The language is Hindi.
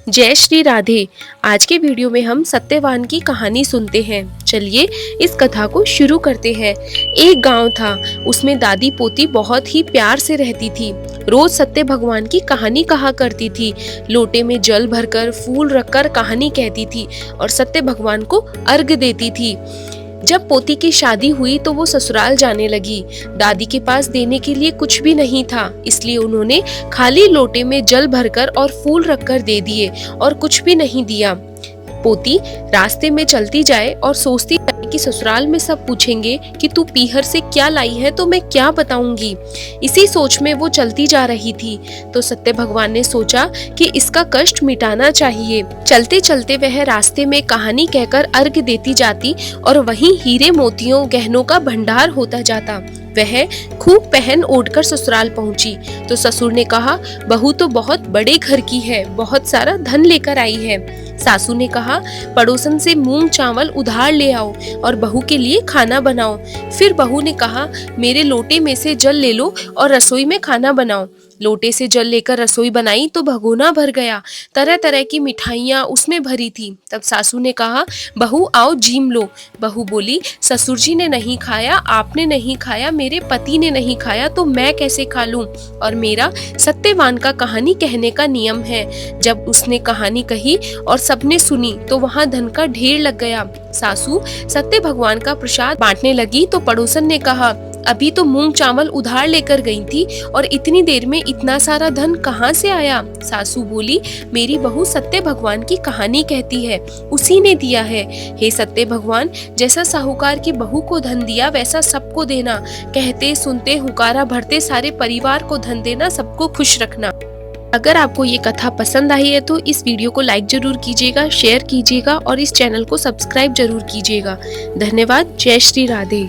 जय श्री राधे। आज के वीडियो में हम सत्यवान की कहानी सुनते हैं। चलिए इस कथा को शुरू करते हैं। एक गांव था, उसमें दादी पोती बहुत ही प्यार से रहती थी। रोज सत्य भगवान की कहानी कहा करती थी। लोटे में जल भरकर फूल रखकर कहानी कहती थी और सत्य भगवान को अर्घ देती थी। जब पोती की शादी हुई तो वो ससुराल जाने लगी। दादी के पास देने के लिए कुछ भी नहीं था, इसलिए उन्होंने खाली लोटे में जल भरकर और फूल रखकर दे दिए और कुछ भी नहीं दिया। पोती रास्ते में चलती जाए और सोचती जाए कि ससुराल में सब पूछेंगे कि तू पीहर से क्या लाई है तो मैं क्या बताऊंगी। इसी सोच में वो चलती जा रही थी तो सत्य भगवान ने सोचा कि इसका कष्ट मिटाना चाहिए। चलते चलते वह रास्ते में कहानी कहकर अर्घ देती जाती और वहीं हीरे मोतियों गहनों का भंडार होता जाता। वह खूब पहन ओढ़कर ससुराल पहुंची तो ससुर ने कहा, बहू तो बहुत बड़े घर की है, बहुत सारा धन लेकर आई है। सासू ने कहा, पड़ोसन से मूंग चावल उधार ले आओ और बहू के लिए खाना बनाओ। फिर बहू ने कहा, मेरे लोटे में से जल ले लो और रसोई में खाना बनाओ। लोटे से जल लेकर रसोई बनाई तो भगोना भर गया। तरह तरह की मिठाइयाँ उसमें भरी थी। तब सासू ने कहा, बहू आओ जीम लो। बहू बोली, ससुर जी ने नहीं खाया, आपने नहीं खाया, मेरे पति ने नहीं खाया तो मैं कैसे खा लूं। और मेरा सत्यवान का कहानी कहने का नियम है। जब उसने कहानी कही और सबने सुनी तो वहाँ धन का ढेर लग गया। सासू सत्य भगवान का प्रसाद बांटने लगी तो पड़ोसन ने कहा, अभी तो मूंग चावल उधार लेकर गई थी और इतनी देर में इतना सारा धन कहाँ से आया। सासू बोली, मेरी बहू सत्य भगवान की कहानी कहती है, उसी ने दिया है। हे सत्य भगवान, जैसा साहूकार की बहू को धन दिया वैसा सबको देना। कहते सुनते हुकारा भरते सारे परिवार को धन देना, सबको खुश रखना। अगर आपको ये कथा पसंद आई है तो इस वीडियो को लाइक जरूर कीजिएगा, शेयर कीजिएगा और इस चैनल को सब्सक्राइब जरूर कीजिएगा। धन्यवाद। जय श्री राधे।